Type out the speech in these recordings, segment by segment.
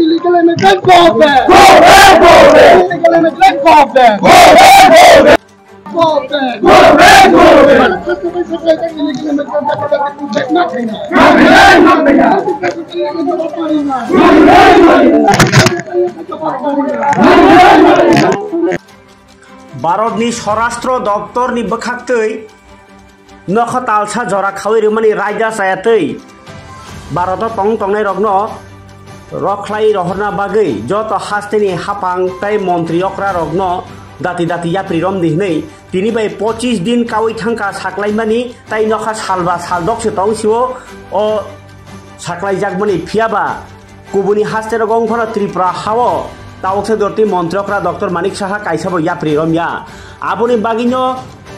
Illegal immigrant, go back! Go back! Go back! Illegal immigrant, go back! Go back! Go back! Go back! Go back! Go back! Illegal immigrant, nothing. भारतनि स्वराष्ट्र दप्तरनि बोखाक्तै नख तालसा जरा खावै रमानि रायजा सायातै भारत तंनाय रग्न रख्लाय रहरना बागै जत हास्तेनि हापां तै मन्त्री अक्रा रग्न दाति दाति याप्रि रम दिनै तिनि बाय 25 दिन कावै थांका साक्लायमानि तै नखा सालबा सालदकसे तंसिओ अ साक्लाय जागमानि फियाबा गुबुनि हास्ते रगंफोरा त्रिपुरा हावो तावसे दरति मन्त्रकरा डॉक्टर मानिक साहा काइसाबो याप्रि रमया आबोनि बागिनो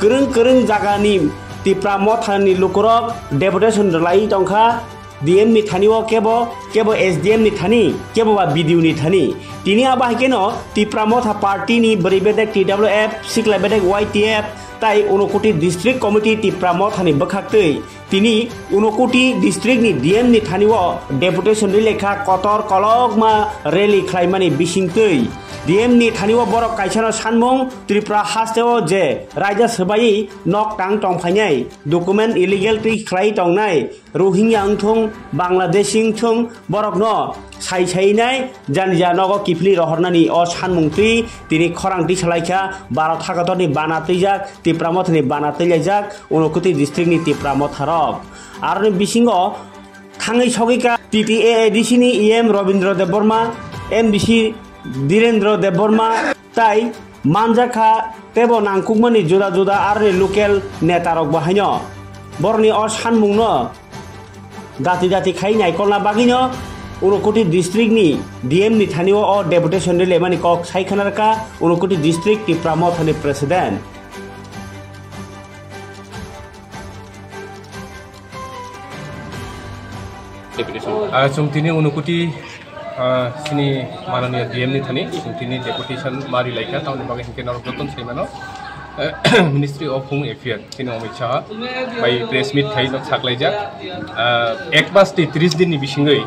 करं जागानि त्रिपुरा मथानि लुकुरक डेपुटेशन लाई टंखा डीएम नि थानिओ केबो एसडीएम नि थानी केबो बा बीडीओ नि थानी तिनि आबा हेकेनो त्रिपुरा मथा पार्टी नि बरिबेदेक टीडब्ल्यूएफ सिक्लाबेदेक वाईटीएफ ताई उनकोटी डिस्ट्रिक्ट कमिटी त्रिपुरा मथानि बखाक्तै तिनि उनकोटी डिस्ट्रिक्ट नि डीएम नि थानिओ डेपुटेशन नि लेखा कतर कलगमा रैली खालायमानि बिसिंतै डीएम नि थानिओ बरक काइसानो सानमुं त्रिपुरा हास्तेओ जे रायजा सबायै नक टां टंफायनाय डकुमेन्ट इलिगेल ति खालाय टंनाय रोहिंग्या अंथुं बांलादेशी अंथुं बरक न साइनाय जानजा नग किफली रहरनानि अ सानमुंथि तिनि खरांथि सालायखा भारत हागतनि बानातैजाक त्रिपुरा मथनि बानातैलायजाक उनकोटी डिस्ट्रिक्ट नि त्रिपुरा मथारक आरो बिसिङो थाङै सगैका टीटीएडीसी नि एम रवीन्द्र देबबर्मा एमडीसी धीरेन्द्र देबबर्मा ताई मानजाखा तेबो नांकुकमानि जुदा जुदा आरो लोकेल नेतारक बाहायनो बरनि अ सानमुंनो दाति दाति खाइ नायकलना बागिनो उनकोटी डिस्ट्रिक्ट नि डीएम नि थानिओ अ डेपुटेशन नि लेमानि कक साइखानारका उनकोटी डिस्ट्रिक्ट त्रिपुरा मथनि प्रेसिडेंट चुमतिनि उनकोटी सिनी माननीय डीएम नि थानी चुमतिनि डेपुटेशन मारि लायखा टाउन बागै हिंके नर जतन सैमानो मिनिस्ट्री ऑफ होम अफेयर सिनी Amit Shah by press meet थाइ न साक्लायजा एक मास 30 दिन नि बिसिङै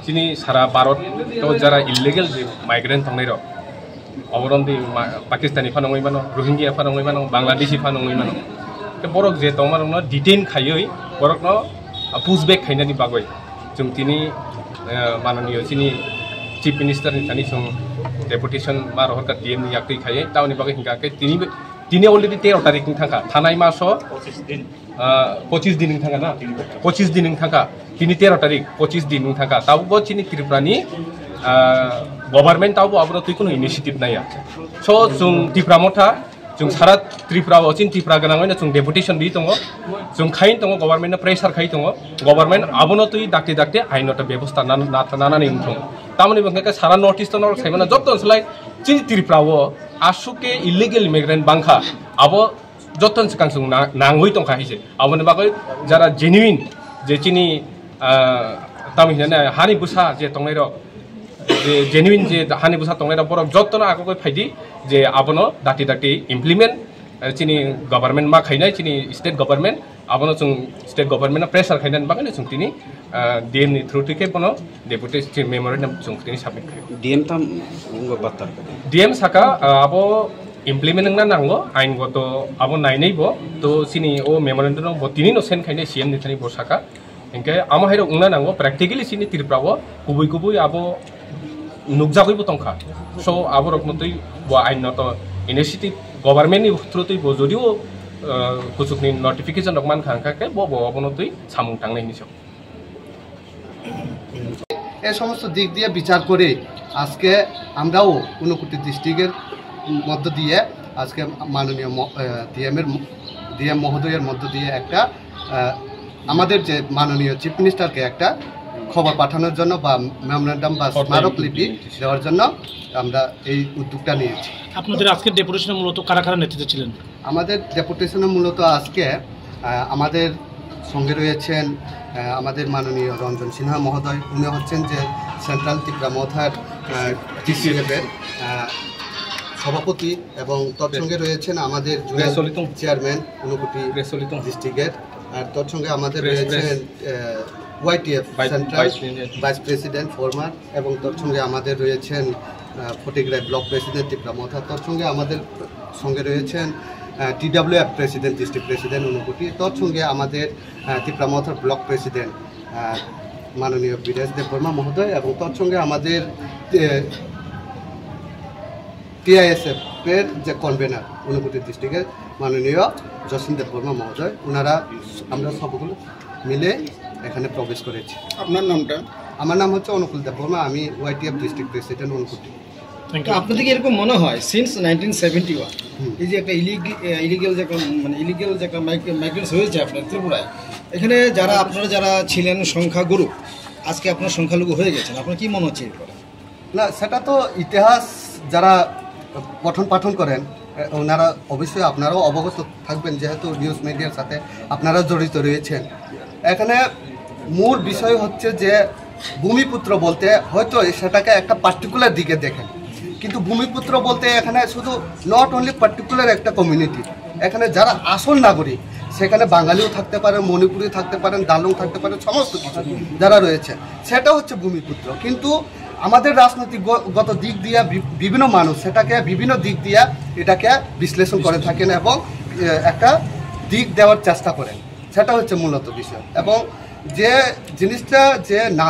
सिनी सारा भारत तो जरा इलीगल माइग्रेंट थांनाय र अबरन्दी पाकिस्तानी फानङै मानो रोहिंग्या फानङै मानो बांलादेशी फानङै मानो के बरक जे तमारनो डिटेन खायै बरकनो पुशबैक खायनानि बागै चुमतिनि माननीय सिनी चीफ मिनिस्टर नि थानी सं डेपुटेशन मारो हरका डीएम नि याक्ति खायै टाउन बागै हिंगा के तिनी अलरेडी 13 तारिख नि थांका थानाय मासो 25 दिन नि थांका ना 25 दिन नि थांका तिनी 13 तारिख 25 दिन नि थांका तावबो चिनि त्रिपुरानि गभर्नमेन्ट तावबो आबो तुइ कुनु इनिशिएटिभ नाया सो जों त्रिपुरा मथा जों सारा त्रिपुरा अचिन त्रिपुरा गनाङैनो जों डेपुटेशन दि दङ जों खाइन दङ गभर्नमेन्ट प्रेसार खाइ दङ गभर्नमेन्ट आबोनो तुइ दाक्ति दाक्ति आइनत व्यवस्था नानानै उठों तामनि बंखे सारा नॉर्थ ईस्टर्न और साइमना जत ओनसलाय चिनि त्रिपुराओ आसुके इलीगल इमिग्रेंट बांखा आबो जतन सिकांसुं नांगै दंखा हिसे आबोनि बागै जरा जेन्युइन जे चिनि तामिना हानि बुसा जे तंनाय र जे जेन्युइन जे हानि बुसा तंनाय र बरक जतन आगोगै फाइदि जे आबोनो दाति दाति इमप्लिमेंट चिनि गभर्नमेंट मा खाइनाय चिनि स्टेट गभर्नमेंट आबोनो जों स्टेट गभर्नमेंट प्रेसार खाइनान बागै जों तिनि डीएम नि थ्रु टिके बनो डेपुटेशन मेमोरेंडम जों तिनि सबमिट खाइ डीएम ताम बात्तर डीएम साका आबो इमप्लिमेंट ना नांगो आइनगत आबो नायनैबो तो सिनि ओ मेमोरेंडम बो तिनि नो सेन खाइनाय सीएम नि थानि बसाका इनके आमा हाइरो उंना नांगो प्रेक्टिकली सिनि त्रिपुराओ गुबै आबो नुकजागैबो तंखा सो आबो रकमतै बो आइनत इनिशिएटिभ गभर्नमेंट नि थ्रु तै बो जदिओ कुसुकनि नोटिफिकेशन रकमान खांखाके बो अबनतै सामुं थांनायनि सब এই সমস্ত দিক দিয়ে বিচার করে আজকে আমরাও ঊনকোটি ডিস্ট্রিক্টের মধ্য দিয়ে আজকে মাননীয় ডিএম মহোদয়ের মধ্য দিয়ে একটা আমাদের যে মাননীয় চিফ মিনিস্টারকে একটা খবর পাঠানোর জন্য বা মেমোরেন্ডাম বা স্মারকলিপি দেওয়ার জন্য আমরা এই উদ্যোগটা নিয়েছি। আপনাদের আজকের ডেপুটেশনে মূলত কারা কারা নেতৃত্বে ছিলেন? আমাদের ডেপুটেশনে মূলত আজকে আমাদের সঙ্গে রয়েছেন আমাদের মাননীয় রঞ্জন সিনহা মহোদয়, উনি হচ্ছেন যে সেন্ট্রাল ত্রিপুরা মথার টিসিএফের সভাপতি এবং তোর সঙ্গে রয়েছেন আমাদের চেয়ারম্যান ঊনকোটি ডিস্ট্রিক্টের, আর তোর সঙ্গে আমাদের রয়েছেন YTF central vice president former, এবং তোর সঙ্গে আমাদের রয়েছেন ফটিকরায় ব্লক প্রেসিডেন্ট ত্রিপুরা মথা, তোর সঙ্গে আমাদের সঙ্গে রয়েছেন TWF president district president Unakoti, তোর সঙ্গে আমাদের ত্রিপুরা মথার ব্লক প্রেসিডেন্ট মাননীয় বিরাজ দেববর্মা মহোদয়, এবং তোর সঙ্গে আমাদের TISF এর যে কনভেনার ঊনকোটি ডিস্ট্রিক্টের মাননীয় জসিন দেববর্মা মহোদয়, ওনারা আমরা সবগুলো মিলে এখানে প্রবেশ করেছি। আপনার নামটা? আমার নাম হচ্ছে অনুকূল দেববর্মা, আমি YTF ডিস্ট্রিক্ট প্রেসিডেন্ট ঊনকোটি। আপনাদের কি এরকম মনে হয় সিন্স 1971 এই যে একটা ইলিগেল যে একটা মাইগ্রেন্টস হয়েছে আপনার ত্রিপুরায়, এখানে আপনারা যারা ছিলেন সংখ্যাগুরু, আজকে আপনার সংখ্যালঘু হয়ে গেছেন, আপনার কি মনে হচ্ছে এরপরে? না, সেটা তো ইতিহাস যারা পঠন পাঠন করেন ওনারা অবশ্যই আপনারাও অবগত থাকবেন, যেহেতু নিউজ মিডিয়ার সাথে আপনারা জড়িত রয়েছেন। এখানে মূল বিষয় হচ্ছে যে ভূমিপুত্র বলতে হয়তো সেটাকে একটা পার্টিকুলার দিকে দেখেন, কিন্তু ভূমিপুত্র বলতে এখানে শুধু নট অনলি পার্টিকুলার একটা কমিউনিটি, এখানে যারা আসল নাগরিক সেখানে বাঙালিও থাকতে পারেন, মণিপুরি থাকতে পারেন, দালুং থাকতে পারেন, সমস্ত কিছু যারা রয়েছে সেটা হচ্ছে ভূমিপুত্র। কিন্তু আমাদের রাজনৈতিকগত দিক দিয়ে বিভিন্ন মানুষ সেটাকে বিভিন্ন দিক দিয়ে এটাকে বিশ্লেষণ করে থাকেন এবং একটা দিক দেওয়ার চেষ্টা করেন, সেটা হচ্ছে মূলত বিষয়। এবং যে জিনিসটা যে না